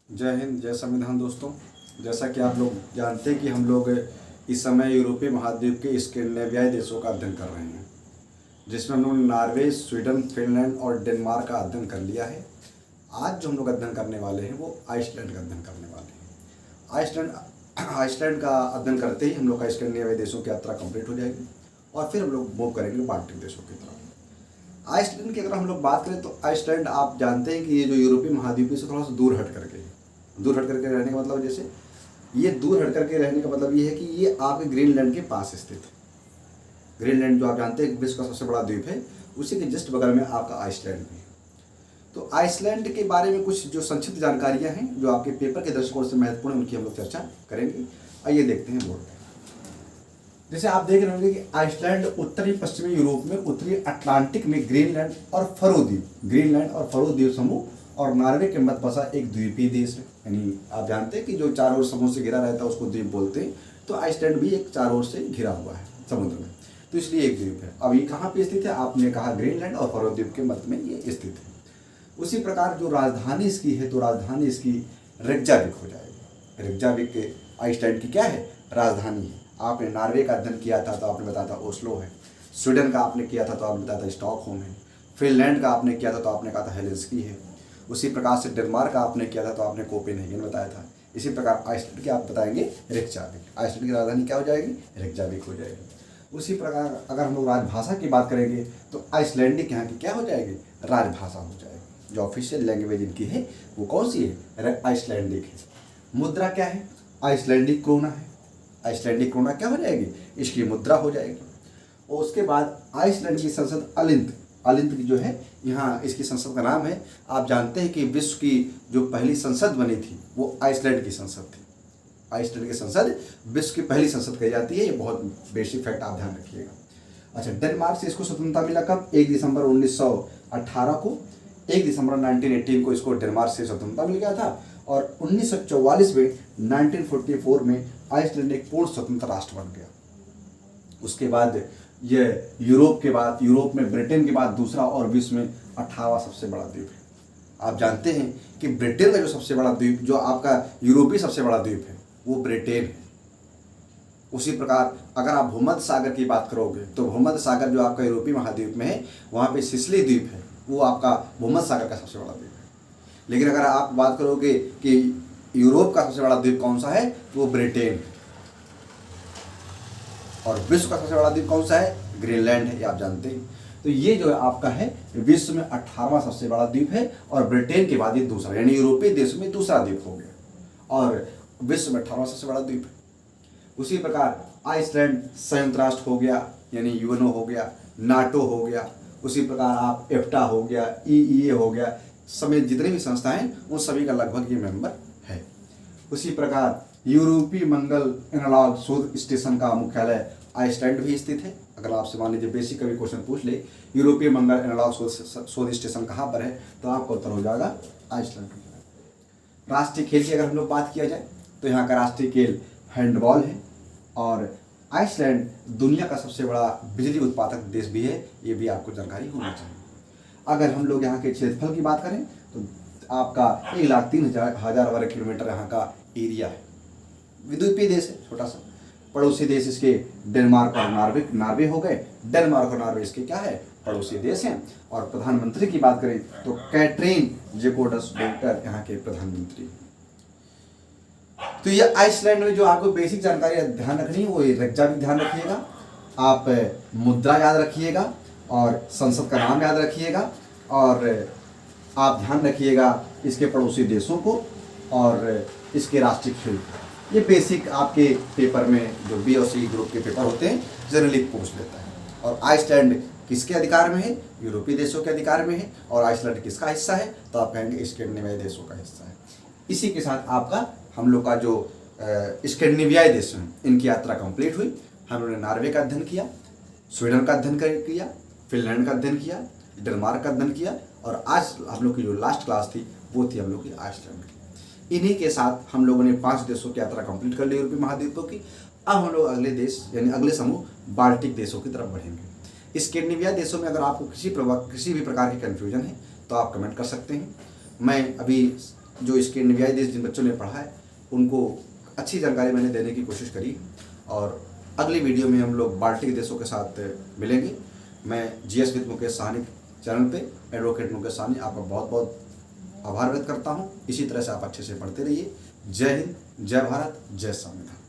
जय हिंद, जय संविधान। दोस्तों, जैसा कि आप लोग जानते हैं कि हम लोग इस समय यूरोपीय महाद्वीप के स्कैंडिनेवियाई देशों का अध्ययन कर रहे हैं, जिसमें हम लोग नॉर्वे, स्वीडन, फिनलैंड और डेनमार्क का अध्ययन कर लिया है। आज जो हम लोग अध्ययन करने वाले हैं वो आइसलैंड का अध्ययन करने वाले हैं। आइसलैंड का अध्ययन करते ही हम लोग का स्कैंडिनेवियाई देशों की यात्रा कंप्लीट हो जाएगी और फिर हम लोग मूव करेंगे बाल्टिक देशों की तरफ। आइसलैंड की अगर हम लोग बात करें तो आइसलैंड आप जानते हैं कि ये जो यूरोपीय महाद्वीप से थोड़ा सा दूर हट करके रहने का मतलब, जैसे ये दूर हट करके रहने का मतलब ये है कि ये आपके ग्रीनलैंड के पास स्थित है। ग्रीनलैंड जो आप जानते हैं विश्व का सबसे बड़ा द्वीप है, उसी के जस्ट बगल में आपका आइसलैंड भी है। तो आइसलैंड के बारे में कुछ जो संक्षिप्त जानकारियां हैं जो आपके पेपर के दृष्टिकोण से महत्वपूर्ण है, उनकी हम लोग चर्चा करेंगे। आइए देखते हैं बोर्ड पे। जैसे आप देख रहे होंगे कि आइसलैंड उत्तरी पश्चिमी यूरोप में उत्तरी अटलांटिक में ग्रीनलैंड और फरो द्वीप समूह और नॉर्वे के मध्य बसा एक द्वीपीय देश है। यानी आप जानते हैं कि जो चारों ओर समुद्र से घिरा रहता है उसको द्वीप बोलते हैं। तो आइसलैंड भी एक चारों ओर से घिरा हुआ है समुद्र में, तो इसलिए एक द्वीप है। अब ये कहाँ पे स्थित है? आपने कहा ग्रीनलैंड और फरो द्वीप के मध्य में ये स्थित है। उसी प्रकार जो राजधानी इसकी है, तो राजधानी इसकी रेकजाविक हो जाएगी। रेकजाविक आइसलैंड की क्या है? राजधानी है। आपने नॉर्वे का अध्ययन किया था तो आपने बताया था ओस्लो है। स्वीडन का आपने किया था तो आपने बताया था स्टॉकहोम है। फिनलैंड का आपने किया था तो आपने कहा था हेलेंस्की है। उसी प्रकार से डेनमार्क का आपने किया था तो आपने कोपेनहेगन बताया था। इसी प्रकार आइसलैंड की आप बताएंगे रेकजाविक। आइसलैंड की राजधानी क्या हो जाएगी? रेकजाविक हो जाएगी। उसी प्रकार अगर हम लोग राजभाषा की बात करेंगे तो आइसलैंडिक यहाँ की क्या हो जाएगी? राजभाषा हो जाएगी। जो ऑफिशियल लैंग्वेज इनकी है वो कौन सी है? आइसलैंडिक है। मुद्रा क्या है? आइसलैंडिक क्रोना है। आइसलैंडिक क्रोना क्या हो जाएगी? इसकी मुद्रा हो जाएगी। और उसके बाद आइसलैंड की संसद अलिंत की जो है, यहाँ इसकी संसद का नाम है। आप जानते हैं कि विश्व की जो पहली संसद बनी थी वो आइसलैंड की संसद थी। आइसलैंड की संसद विश्व की पहली संसद कही जाती है। ये बहुत बेसिक फैक्ट आप ध्यान रखिएगा। अच्छा, डेनमार्क से इसको स्वतंत्रता मिला कब? 1 दिसंबर 1918 को। 1 दिसंबर 1918 को इसको डेनमार्क से स्वतंत्रता मिल गया था और 1944 में 1944 में आइसलैंड एक पूर्ण स्वतंत्र राष्ट्र बन गया। उसके बाद ये यूरोप में ब्रिटेन के बाद दूसरा और विश्व में 18वां सबसे बड़ा द्वीप है। आप जानते हैं कि ब्रिटेन का जो सबसे बड़ा द्वीप, जो आपका यूरोपीय सबसे बड़ा द्वीप है, वो ब्रिटेन है। उसी प्रकार अगर आप भूमध्य सागर की बात करोगे तो भूमध्य सागर जो आपका यूरोपीय महाद्वीप में है, वहाँ पे सिसिली द्वीप है, वो आपका भूमध्य सागर का सबसे बड़ा द्वीप है। लेकिन अगर आप बात करोगे कि यूरोप का सबसे बड़ा द्वीप कौन सा है, तो वो ब्रिटेन है। और विश्व का सबसे बड़ा द्वीप कौन सा है? ग्रीनलैंड है, ये आप जानते हैं। तो ये जो है आपका है विश्व में 18वां सबसे बड़ा द्वीप है और ब्रिटेन के बाद ये दूसरा, यानी यूरोपीय देशों में दूसरा द्वीप हो गया और विश्व में 18वां सबसे बड़ा द्वीप है। उसी प्रकार आइसलैंड संयुक्त राष्ट्र हो गया, यानी यूएनओ हो गया, नाटो हो गया। उसी प्रकार आप एफ्टा हो गया, ईईए हो गया, समेत जितने भी संस्थाएं हैं उन सभी का लगभग ये मेंबर है। उसी प्रकार यूरोपीय मंगल एनालॉग शोध स्टेशन का मुख्यालय आइसलैंड भी स्थित है। अगर आपसे मान लीजिए बेसिक कभी क्वेश्चन पूछ ले, यूरोपीय मंगल एनालॉग शोध स्टेशन कहाँ पर है, तो आपका उत्तर हो जाएगा आइसलैंड। राष्ट्रीय खेल की अगर हम लोग बात किया जाए तो यहाँ का राष्ट्रीय खेल हैंडबॉल है और आइसलैंड दुनिया का सबसे बड़ा बिजली उत्पादक देश भी है, ये भी आपको जानकारी होनी चाहिए। अगर हम लोग यहाँ के क्षेत्रफल की बात करें तो आपका 1,03,000 वर्ग किलोमीटर यहाँ का एरिया है। द्वीपीय देश है, छोटा सा। पड़ोसी देश इसके डेनमार्क और नॉर्वे हो गए। डेनमार्क और नॉर्वे इसके क्या है? पड़ोसी देश हैं। और प्रधानमंत्री की बात करें तो कैटरीन जेकोडस डोक्टर यहाँ के प्रधानमंत्री। तो ये आइसलैंड में जो आपको बेसिक जानकारी ध्यान रखनी है वो रेकजाविक ध्यान रखिएगा। आप मुद्रा याद रखिएगा और संसद का नाम याद रखिएगा और आप ध्यान रखिएगा इसके पड़ोसी देशों को और इसके राष्ट्रीय खेल। ये बेसिक आपके पेपर में जो बी और सी ग्रुप के पेपर होते हैं जनरली पूछ लेता है। और आइसलैंड किसके अधिकार में है? यूरोपीय देशों के अधिकार में है। और आइसलैंड किसका हिस्सा है? तो आप कहेंगे स्कैंडिनेवियाई देशों का हिस्सा है। इसी के साथ आपका हम लोग का जो स्कैंडिनेवियाई देश हैं इनकी यात्रा कंप्लीट हुई। हम लोगों ने नॉर्वे का अध्ययन किया, स्वीडन का अध्ययन किया, फिनलैंड का अध्ययन किया, डेनमार्क का अध्ययन किया और आज हम लोग की जो लास्ट क्लास थी वो थी हम लोग की आइसलैंड की। इन्हीं के साथ हम लोगों ने 5 देशों की यात्रा कंप्लीट कर ली यूरोपीय महाद्वीपों की। अब हम लोग अगले देश यानी अगले समूह बाल्टिक देशों की तरफ बढ़ेंगे। स्कैंडिनेविया देशों में अगर आपको किसी भी प्रकार की कन्फ्यूजन है तो आप कमेंट कर सकते हैं। मैं अभी जो स्कैंडिनेवियाई देश जिन बच्चों ने पढ़ा है उनको अच्छी जानकारी मैंने देने की कोशिश करी। और अगली वीडियो में हम लोग बाल्टिक देशों के साथ मिलेंगे। मैं GS with Mukesh Sahni channel पे एडवोकेट मुकेश साहनी आपका बहुत बहुत आभार व्यक्त करता हूँ। इसी तरह से आप अच्छे से पढ़ते रहिए। जय हिंद, जय भारत, जय संविधान।